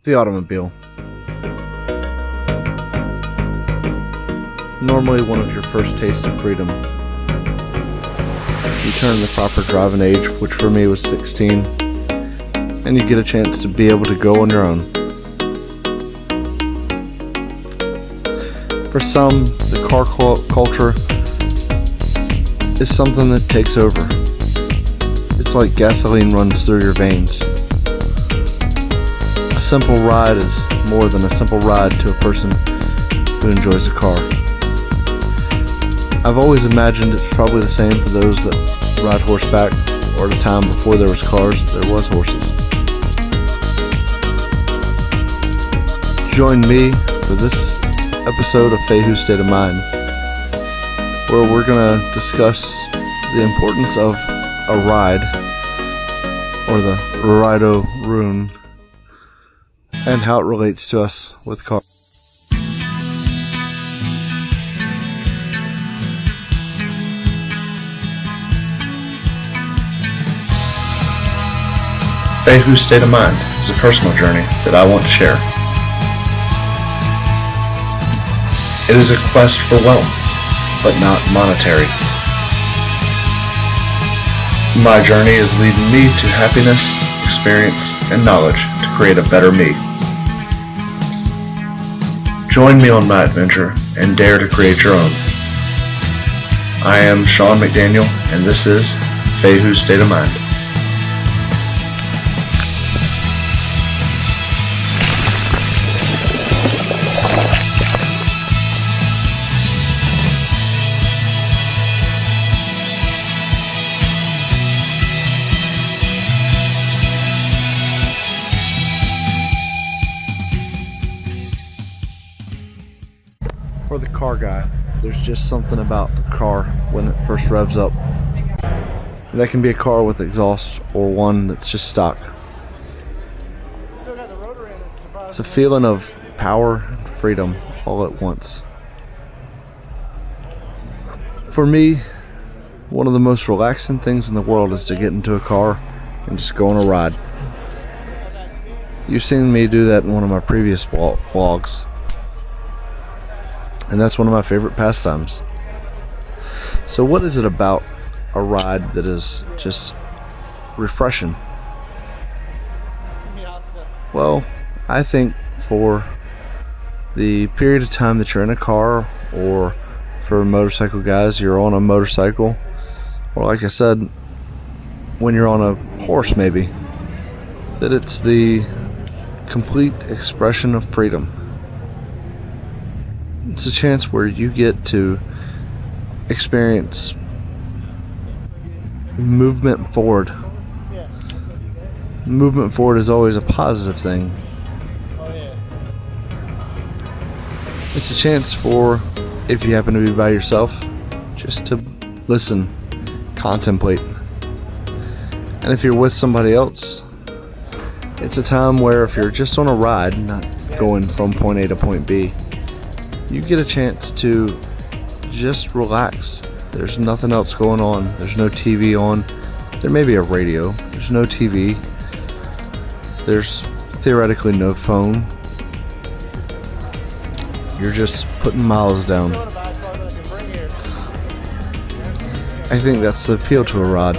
The automobile. Normally one of your first tastes of freedom. You turn the proper driving age, which for me was 16, and you get a chance to be able to go on your own. For some, the car culture is something that takes over. It's like gasoline runs through your veins. A simple ride is more than a simple ride to a person who enjoys a car. I've always imagined it's probably the same for those that ride horseback, or at a time before there was cars, there was horses. Join me for this episode of Fehu's State of Mind, where we're going to discuss the importance of a ride, or the Raido rune, and how it relates to us with cars. Fehu's State of Mind is a personal journey that I want to share. It is a quest for wealth, but not monetary. My journey is leading me to happiness, experience, and knowledge to create a better me. Join me on my adventure and dare to create your own. I am Sean McDaniel, and this is Fehu's State of Mind. For the car guy, there's just something about the car when it first revs up. That can be a car with exhaust or one that's just stock. It's a feeling of power and freedom all at once. For me, one of the most relaxing things in the world is to get into a car and just go on a ride. You've seen me do that in one of my previous vlogs. And that's one of my favorite pastimes. So what is it about a ride that is just refreshing? Well, I think for the period of time that you're in a car, or for motorcycle guys, you're on a motorcycle, or like I said, when you're on a horse maybe, that it's the complete expression of freedom. It's a chance where you get to experience movement forward. Movement forward is always a positive thing. It's a chance for, if you happen to be by yourself, just to listen, contemplate. And if you're with somebody else, it's a time where if you're just on a ride, not going from point A to point B, you get a chance to just relax. There's nothing else going on. There's no TV on. There may be a radio. There's no TV. There's theoretically no phone. You're just putting miles down. I think that's the appeal to a ride.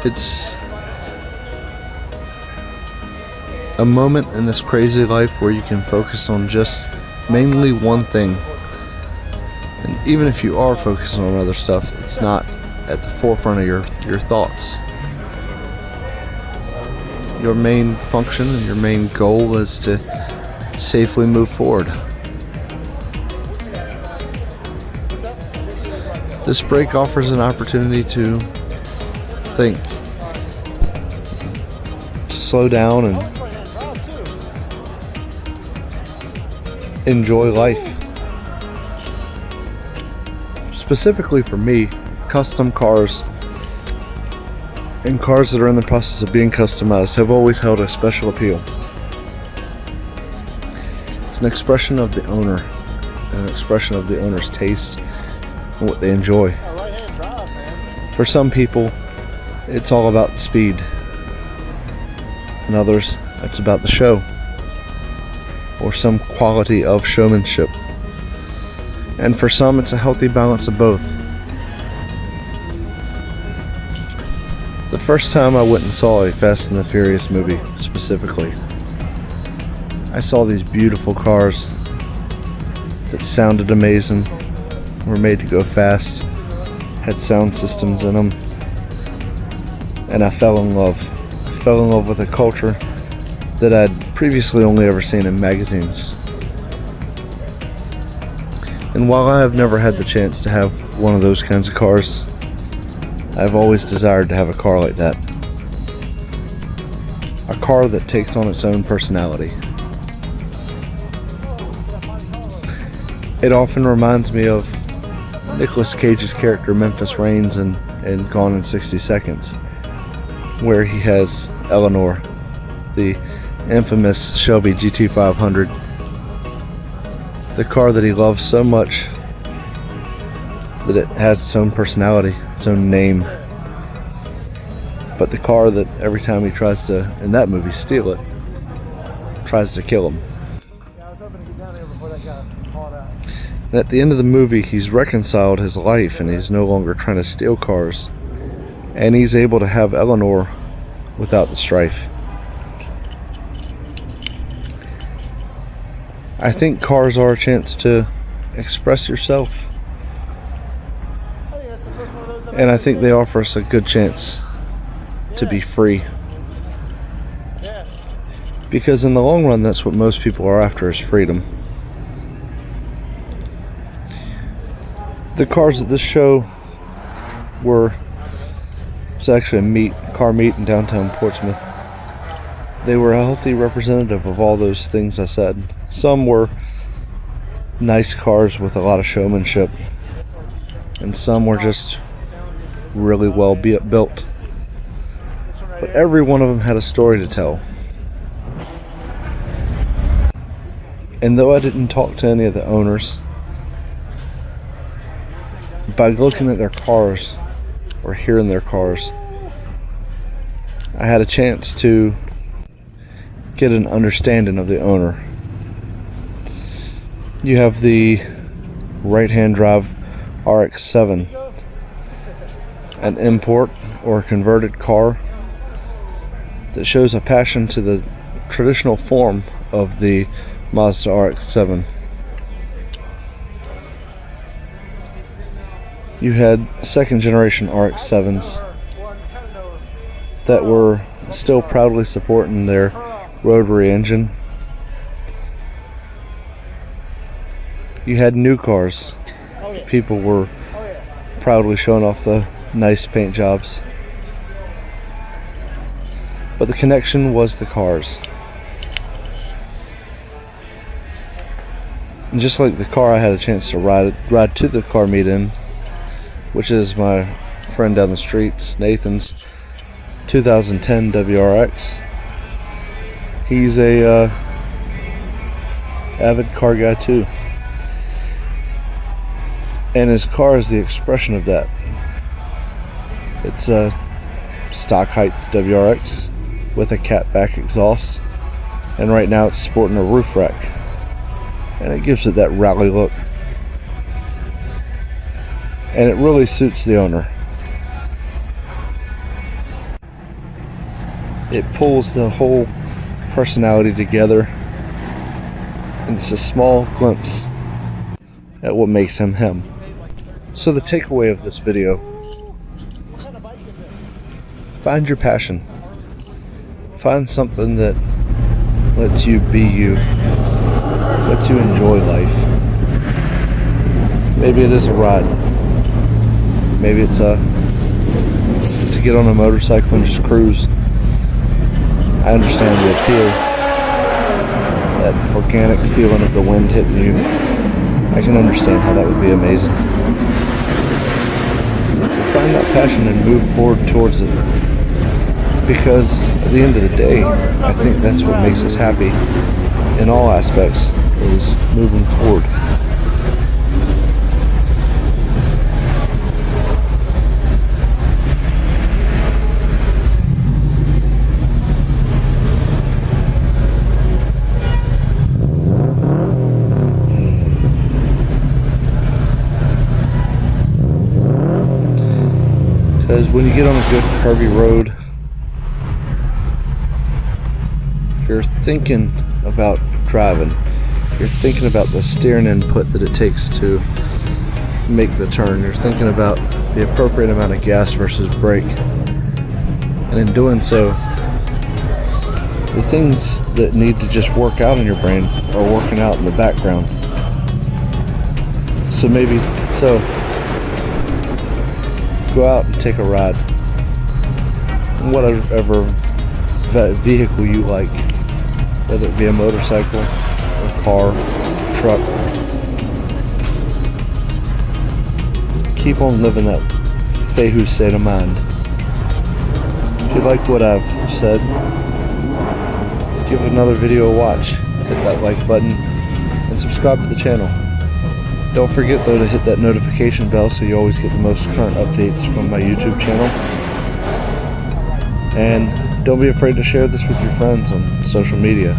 It's a moment in this crazy life where you can focus on just mainly one thing. And even if you are focusing on other stuff, it's not at the forefront of your thoughts. Your main function and your main goal is to safely move forward. This break offers an opportunity to think, to slow down and enjoy life. Specifically for me, custom cars and cars that are in the process of being customized have always held a special appeal. It's an expression of the owner, an expression of the owner's taste and what they enjoy. For some people, it's all about speed. and others it's about the show or some quality of showmanship. And for some, it's a healthy balance of both. The first time I went and saw a Fast and the Furious movie, specifically, I saw these beautiful cars that sounded amazing, were made to go fast, had sound systems in them, and I fell in love. I fell in love with a culture that I'd previously only ever seen in magazines. And while I have never had the chance to have one of those kinds of cars, I've always desired to have a car like that. A car that takes on its own personality. It often reminds me of Nicolas Cage's character Memphis Reigns in Gone in 60 Seconds, where he has Eleanor, the infamous Shelby GT500, the car that he loves so much that it has its own personality, its own name. But the car that every time he tries to, in that movie, steal it, tries to kill him. And at the end of the movie, he's reconciled his life and he's no longer trying to steal cars. And he's able to have Eleanor without the strife. I think cars are a chance to express yourself. And I think they offer us a good chance to be free. Because in the long run, that's what most people are after, is freedom. The cars at this show it's actually a car meet in downtown Portsmouth. They were a healthy representative of all those things I said. Some were nice cars with a lot of showmanship, and some were just really well built. But every one of them had a story to tell. And though I didn't talk to any of the owners, by looking at their cars or hearing their cars, I had a chance to get an understanding of the owner. You have the right-hand drive RX-7, an import or converted car that shows a passion to the traditional form of the Mazda RX-7. You had second generation RX-7s that were still proudly supporting their rotary engine. You had new cars. People were proudly showing off the nice paint jobs. But the connection was the cars. And just like the car I had a chance to ride to the car meet in, which is my friend down the street, Nathan's 2010 WRX. He's a avid car guy too. And his car is the expression of that. It's a stock height WRX with a catback exhaust, and right now it's sporting a roof rack, and it gives it that rally look, and it really suits the owner. It pulls the whole personality together, and it's a small glimpse at what makes him him. So the takeaway of this video: find your passion. Find something that lets you be you, lets you enjoy life. Maybe it is a ride. Maybe it's to get on a motorcycle and just cruise. I understand the appeal, that organic feeling of the wind hitting you. I can understand how that would be amazing. Find that passion and move forward towards it. Because at the end of the day, I think that's what makes us happy in all aspects, is moving forward. because when you get on a good curvy road, you're thinking about driving. You're thinking about the steering input that it takes to make the turn. You're thinking about the appropriate amount of gas versus brake. And in doing so, the things that need to just work out in your brain are working out in the background. So go out and take a ride. Whatever vehicle you like, whether it be a motorcycle, a car, truck. Keep on living that Fehu state of mind. If you liked what I've said, give another video a watch. Hit that like button and subscribe to the channel. Don't forget though to hit that notification bell so you always get the most current updates from my YouTube channel. And don't be afraid to share this with your friends on social media.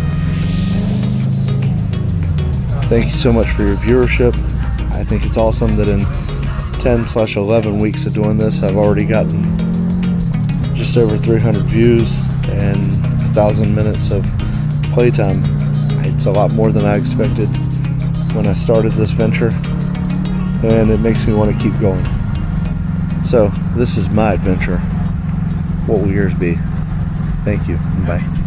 Thank you so much for your viewership. I think it's awesome that in 10/11 weeks of doing this, I've already gotten just over 300 views and 1,000 minutes of playtime. It's a lot more than I expected when I started this venture, and it makes me want to keep going. So, this is my adventure. What will yours be? Thank you, and bye.